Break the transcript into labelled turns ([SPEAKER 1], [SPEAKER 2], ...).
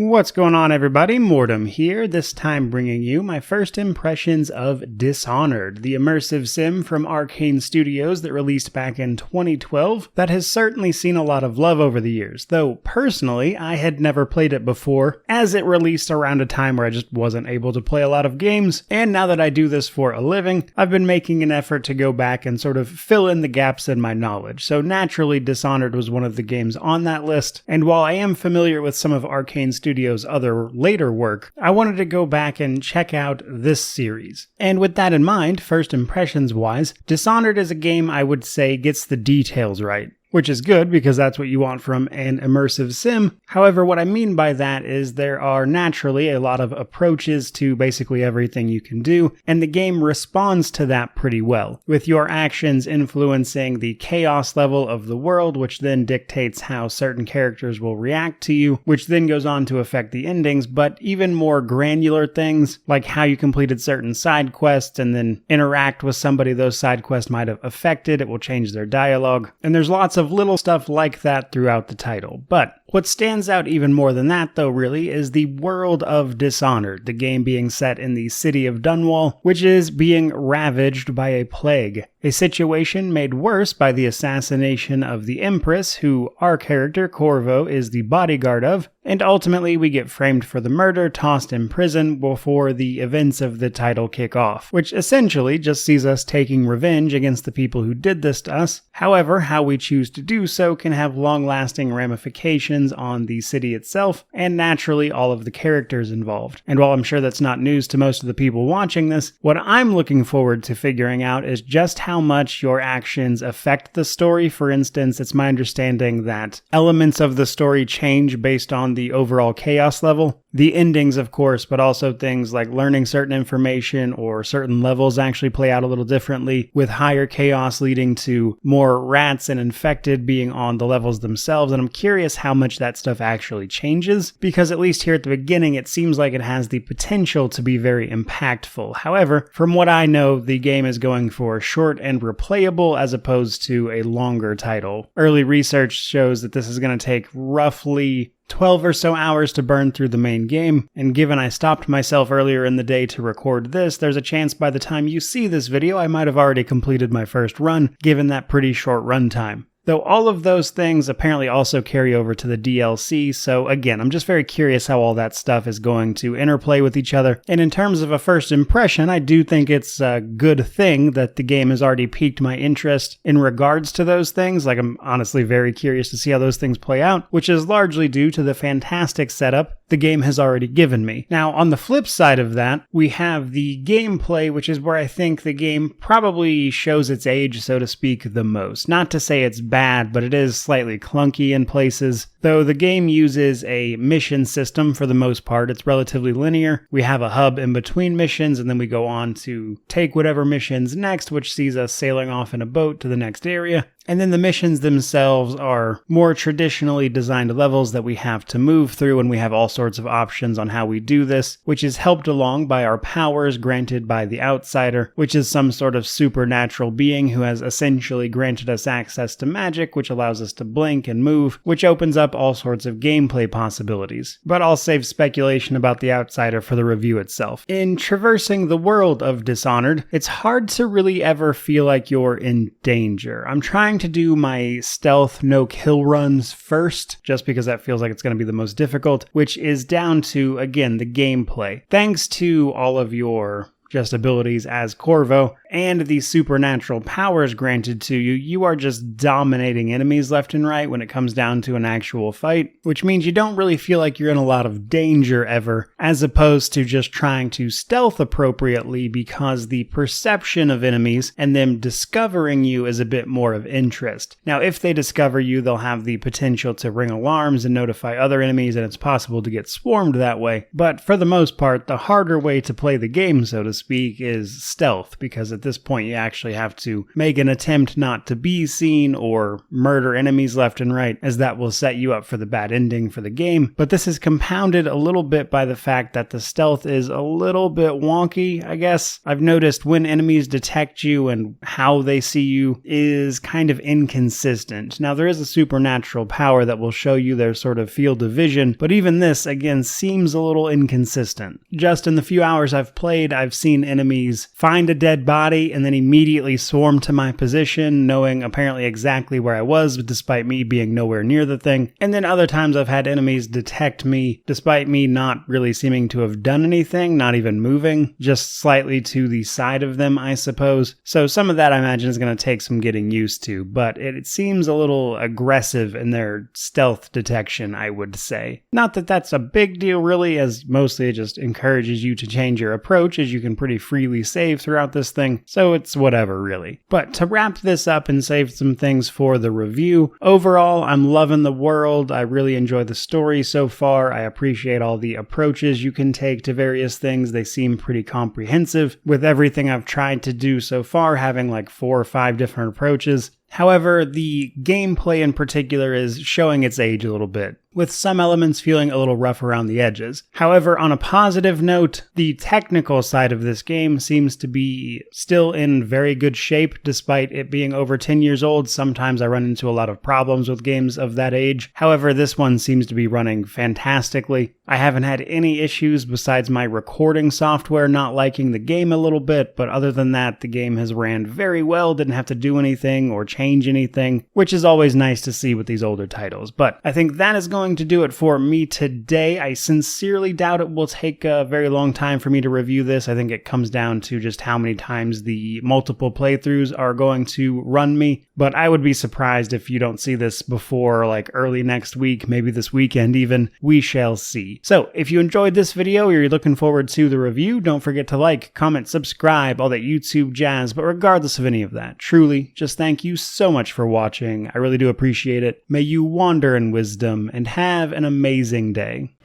[SPEAKER 1] What's going on, everybody? Mortem here, this time bringing you my first impressions of Dishonored, the immersive sim from Arcane Studios that released back in 2012 that has certainly seen a lot of love over the years, though personally I had never played it before, as it released around a time where I just wasn't able to play a lot of games, and now that I do this for a living, I've been making an effort to go back and sort of fill in the gaps in my knowledge, so naturally Dishonored was one of the games on that list, and while I am familiar with some of Arcane Studios' other later work, I wanted to go back and check out this series. And with that in mind, first impressions wise, Dishonored is a game I would say gets the details right. Which is good because that's what you want from an immersive sim. However, what I mean by that is there are naturally a lot of approaches to basically everything you can do, and the game responds to that pretty well, with your actions influencing the chaos level of the world, which then dictates how certain characters will react to you, which then goes on to affect the endings, but even more granular things, like how you completed certain side quests and then interact with somebody those side quests might have affected, it will change their dialogue, and there's lots of little stuff like that throughout the title. But what stands out even more than that, though, really, is the world of Dishonored, the game being set in the city of Dunwall, which is being ravaged by a plague. A situation made worse by the assassination of the Empress, who our character, Corvo, is the bodyguard of, and ultimately we get framed for the murder, tossed in prison before the events of the title kick off, which essentially just sees us taking revenge against the people who did this to us. However, how we choose to do so can have long-lasting ramifications on the city itself, and naturally all of the characters involved. And while I'm sure that's not news to most of the people watching this, what I'm looking forward to figuring out is just how much your actions affect the story. For instance, it's my understanding that elements of the story change based on the overall chaos level. The endings, of course, but also things like learning certain information or certain levels actually play out a little differently, with higher chaos leading to more rats and infected being on the levels themselves, and I'm curious how much that stuff actually changes, because at least here at the beginning it seems like it has the potential to be very impactful. However, from what I know, the game is going for short and replayable as opposed to a longer title. Early research shows that this is going to take roughly 12 or so hours to burn through the main game, and given I stopped myself earlier in the day to record this, there's a chance by the time you see this video I might have already completed my first run, given that pretty short runtime. Though all of those things apparently also carry over to the DLC, so again, I'm just very curious how all that stuff is going to interplay with each other. And in terms of a first impression, I do think it's a good thing that the game has already piqued my interest in regards to those things. Like, I'm honestly very curious to see how those things play out, which is largely due to the fantastic setup the game has already given me. Now, on the flip side of that, we have the gameplay, which is where I think the game probably shows its age, so to speak, the most. Not to say it's bad, but it is slightly clunky in places. Though the game uses a mission system for the most part, it's relatively linear. We have a hub in between missions, and then we go on to take whatever mission's next, which sees us sailing off in a boat to the next area. And then the missions themselves are more traditionally designed levels that we have to move through, and we have all sorts of options on how we do this, which is helped along by our powers granted by the Outsider, which is some sort of supernatural being who has essentially granted us access to magic, which allows us to blink and move, which opens up all sorts of gameplay possibilities. But I'll save speculation about the Outsider for the review itself. In traversing the world of Dishonored, it's hard to really ever feel like you're in danger. I'm trying to do my stealth no-kill runs first, just because that feels like it's going to be the most difficult, which is down to, again, the gameplay. Thanks to all of your just abilities as Corvo, and the supernatural powers granted to you, you are just dominating enemies left and right when it comes down to an actual fight, which means you don't really feel like you're in a lot of danger ever, as opposed to just trying to stealth appropriately, because the perception of enemies and them discovering you is a bit more of interest. Now, if they discover you, they'll have the potential to ring alarms and notify other enemies, and it's possible to get swarmed that way, but for the most part, the harder way to play the game, so to speak, is stealth, because at this point you actually have to make an attempt not to be seen or murder enemies left and right, as that will set you up for the bad ending for the game. But this is compounded a little bit by the fact that the stealth is a little bit wonky, I guess. I've noticed when enemies detect you and how they see you is kind of inconsistent. Now, there is a supernatural power that will show you their sort of field of vision, but even this, again, seems a little inconsistent. Just in the few hours I've played, I've seen enemies find a dead body and then immediately swarm to my position, knowing apparently exactly where I was, despite me being nowhere near the thing. And then other times I've had enemies detect me, despite me not really seeming to have done anything, not even moving, just slightly to the side of them, I suppose. So some of that I imagine is going to take some getting used to, but it seems a little aggressive in their stealth detection, I would say. Not that that's a big deal really, as mostly it just encourages you to change your approach, as you can pretty freely save throughout this thing, so it's whatever really. But to wrap this up and save some things for the review, overall I'm loving the world. I really enjoy the story so far. I appreciate all the approaches you can take to various things. They seem pretty comprehensive, with everything I've tried to do so far having like 4 or 5 different approaches. However, the gameplay in particular is showing its age a little bit, with some elements feeling a little rough around the edges. However, on a positive note, the technical side of this game seems to be still in very good shape despite it being over 10 years old. Sometimes I run into a lot of problems with games of that age. However, this one seems to be running fantastically. I haven't had any issues besides my recording software not liking the game a little bit, but other than that, the game has ran very well, didn't have to do anything or change anything, which is always nice to see with these older titles. But I think that is going to do it for me today. I sincerely doubt it will take a very long time for me to review this. I think it comes down to just how many times the multiple playthroughs are going to run me, but I would be surprised if you don't see this before like early next week, maybe this weekend even. We shall see. So if you enjoyed this video or you're looking forward to the review, don't forget to like, comment, subscribe, all that YouTube jazz. But regardless of any of that, truly, just thank you so much for watching. I really do appreciate it. May you wander in wisdom and have an amazing day.